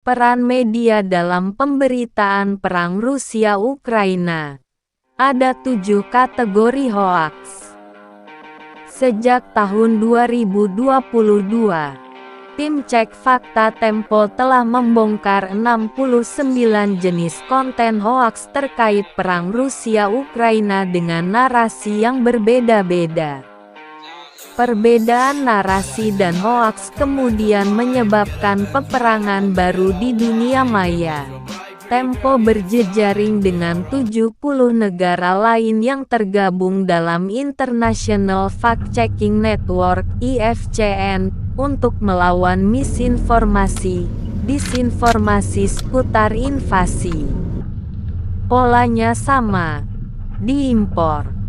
Peran media dalam pemberitaan perang Rusia-Ukraina. Ada 7 kategori hoaks. Sejak tahun 2022, tim Cek Fakta Tempo telah membongkar 69 jenis konten hoaks terkait perang Rusia-Ukraina dengan narasi yang berbeda-beda. Perbedaan narasi dan hoaks kemudian menyebabkan peperangan baru di dunia maya. Tempo berjejaring dengan 70 negara lain yang tergabung dalam International Fact-Checking Network (IFCN) untuk melawan misinformasi, disinformasi seputar invasi. Polanya sama, diimpor,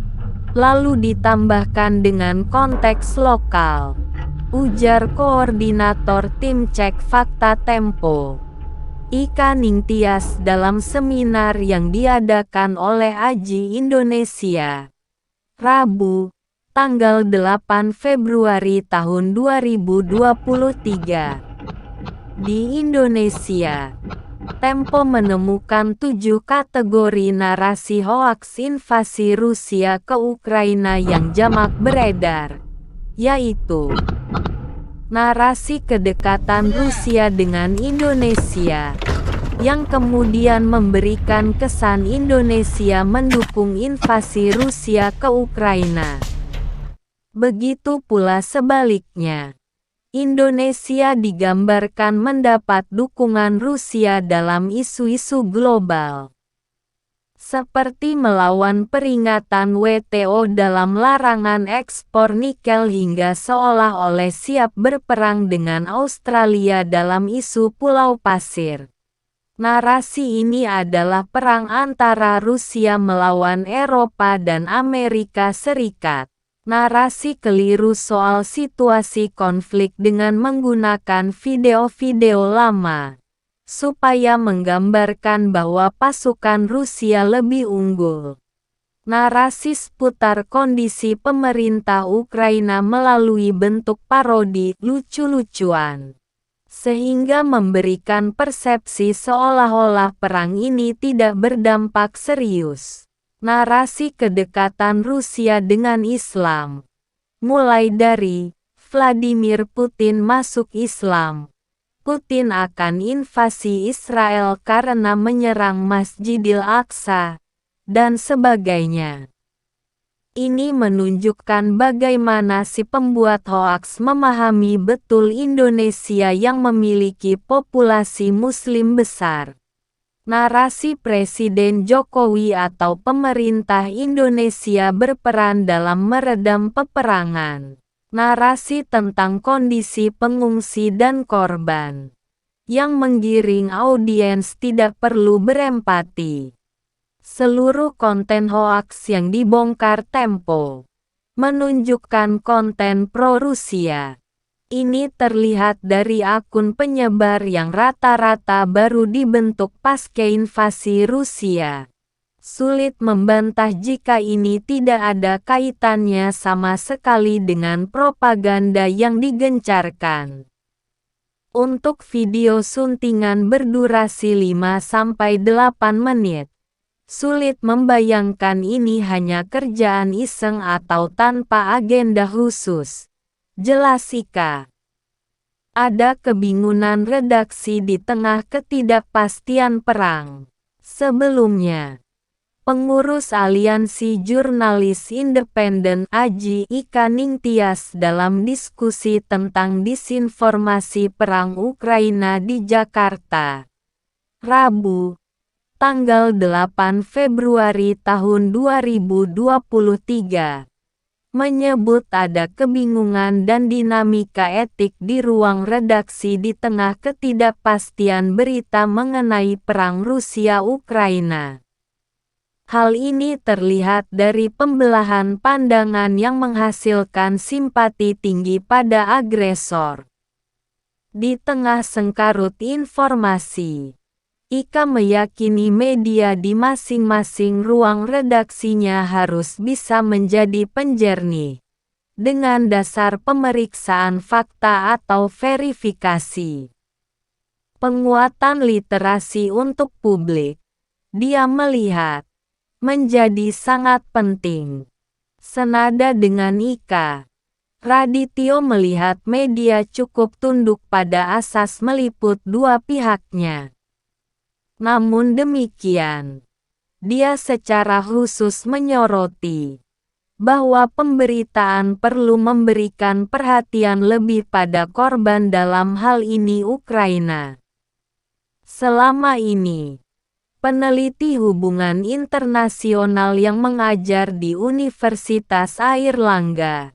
lalu ditambahkan dengan konteks lokal, ujar koordinator tim Cek Fakta Tempo, Ika Ningtyas dalam seminar yang diadakan oleh AJI Indonesia, Rabu, tanggal 8 Februari tahun 2023. Di Indonesia, Tempo menemukan 7 kategori narasi hoaks invasi Rusia ke Ukraina yang jamak beredar, yaitu narasi kedekatan Rusia dengan Indonesia, yang kemudian memberikan kesan Indonesia mendukung invasi Rusia ke Ukraina. Begitu pula sebaliknya, Indonesia digambarkan mendapat dukungan Rusia dalam isu-isu global, seperti melawan peringatan WTO dalam larangan ekspor nikel hingga seolah-olah siap berperang dengan Australia dalam isu Pulau Pasir. Narasi ini adalah perang antara Rusia melawan Eropa dan Amerika Serikat. Narasi keliru soal situasi konflik dengan menggunakan video-video lama, supaya menggambarkan bahwa pasukan Rusia lebih unggul. Narasi seputar kondisi pemerintah Ukraina melalui bentuk parodi lucu-lucuan, sehingga memberikan persepsi seolah-olah perang ini tidak berdampak serius. Narasi kedekatan Rusia dengan Islam, mulai dari Vladimir Putin masuk Islam, Putin akan invasi Israel karena menyerang Masjidil Aqsa, dan sebagainya. Ini menunjukkan bagaimana si pembuat hoaks memahami betul Indonesia yang memiliki populasi Muslim besar. Narasi Presiden Jokowi atau pemerintah Indonesia berperan dalam meredam peperangan. Narasi tentang kondisi pengungsi dan korban, yang menggiring audiens tidak perlu berempati. Seluruh konten hoaks yang dibongkar Tempo menunjukkan konten pro-Rusia. Ini terlihat dari akun penyebar yang rata-rata baru dibentuk pasca invasi Rusia. Sulit membantah jika ini tidak ada kaitannya sama sekali dengan propaganda yang digencarkan. Untuk video suntingan berdurasi 5-8 menit, sulit membayangkan ini hanya kerjaan iseng atau tanpa agenda khusus. Jelas Ika. Ada kebingungan redaksi di tengah ketidakpastian perang. Sebelumnya, pengurus Aliansi Jurnalis Independen AJI Ika Ningtyas dalam diskusi tentang disinformasi perang Ukraina di Jakarta, Rabu, tanggal 8 Februari tahun 2023. Menyebut ada kebingungan dan dinamika etik di ruang redaksi di tengah ketidakpastian berita mengenai perang Rusia-Ukraina. Hal ini terlihat dari pembelahan pandangan yang menghasilkan simpati tinggi pada agresor. Di tengah sengkarut informasi, Ika meyakini media di masing-masing ruang redaksinya harus bisa menjadi penjernih, dengan dasar pemeriksaan fakta atau verifikasi. Penguatan literasi untuk publik, dia melihat, menjadi sangat penting. Senada dengan Ika, Radityo melihat media cukup tunduk pada asas meliput dua pihaknya. Namun demikian, dia secara khusus menyoroti bahwa pemberitaan perlu memberikan perhatian lebih pada korban, dalam hal ini Ukraina. Selama ini, peneliti hubungan internasional yang mengajar di Universitas Airlangga,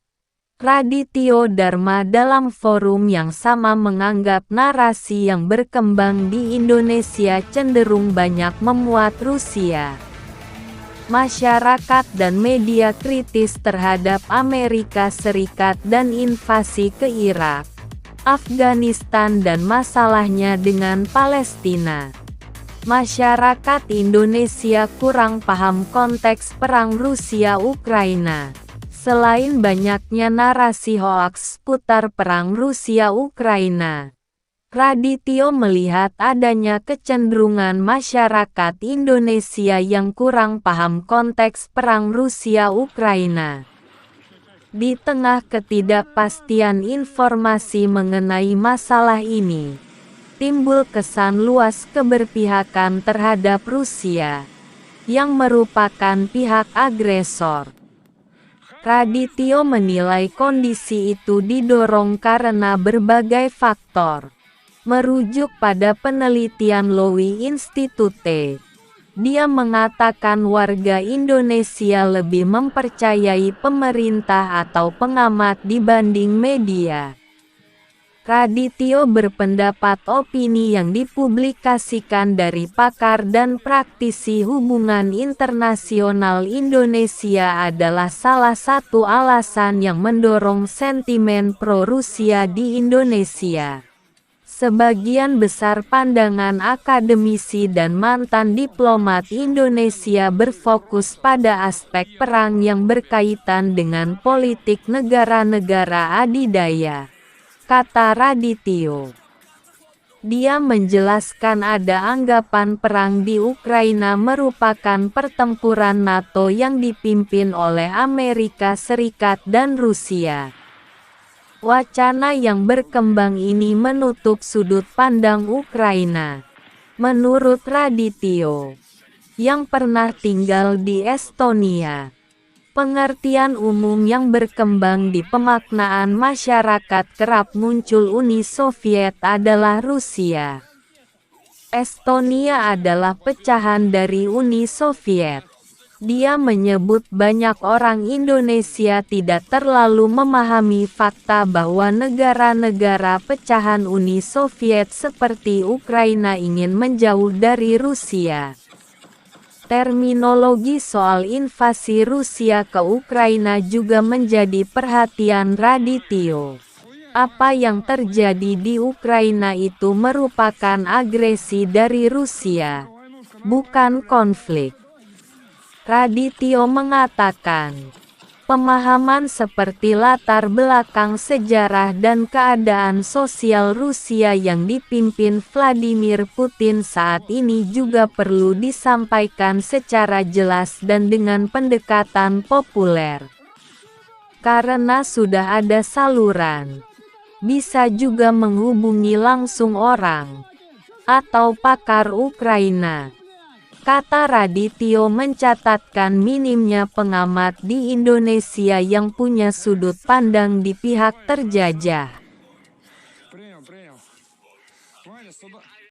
Radityo Dharma, dalam forum yang sama menganggap narasi yang berkembang di Indonesia cenderung banyak memuat Rusia. Masyarakat dan media kritis terhadap Amerika Serikat dan invasi ke Irak, Afghanistan dan masalahnya dengan Palestina. Masyarakat Indonesia kurang paham konteks perang Rusia-Ukraina. Selain banyaknya narasi hoaks seputar perang Rusia-Ukraina, Radityo melihat adanya kecenderungan masyarakat Indonesia yang kurang paham konteks perang Rusia-Ukraina. Di tengah ketidakpastian informasi mengenai masalah ini, timbul kesan luas keberpihakan terhadap Rusia, yang merupakan pihak agresor. Radityo menilai kondisi itu didorong karena berbagai faktor. Merujuk pada penelitian Lowy Institute, dia mengatakan warga Indonesia lebih mempercayai pemerintah atau pengamat dibanding media. Radityo berpendapat opini yang dipublikasikan dari pakar dan praktisi hubungan internasional Indonesia adalah salah satu alasan yang mendorong sentimen pro-Rusia di Indonesia. Sebagian besar pandangan akademisi dan mantan diplomat Indonesia berfokus pada aspek perang yang berkaitan dengan politik negara-negara adidaya, kata Radityo. Dia menjelaskan ada anggapan perang di Ukraina merupakan pertempuran NATO yang dipimpin oleh Amerika Serikat dan Rusia. Wacana yang berkembang ini menutup sudut pandang Ukraina. Menurut Radityo, yang pernah tinggal di Estonia, pengertian umum yang berkembang di pemaknaan masyarakat kerap muncul Uni Soviet adalah Rusia. Estonia adalah pecahan dari Uni Soviet. Dia menyebut banyak orang Indonesia tidak terlalu memahami fakta bahwa negara-negara pecahan Uni Soviet seperti Ukraina ingin menjauh dari Rusia. Terminologi soal invasi Rusia ke Ukraina juga menjadi perhatian Radityo. Apa yang terjadi di Ukraina itu merupakan agresi dari Rusia, bukan konflik. Radityo mengatakan, pemahaman seperti latar belakang sejarah dan keadaan sosial Rusia yang dipimpin Vladimir Putin saat ini juga perlu disampaikan secara jelas dan dengan pendekatan populer. Karena sudah ada saluran, bisa juga menghubungi langsung orang atau pakar Ukraina. Kata Radityo mencatatkan minimnya pengamat di Indonesia yang punya sudut pandang di pihak terjajah.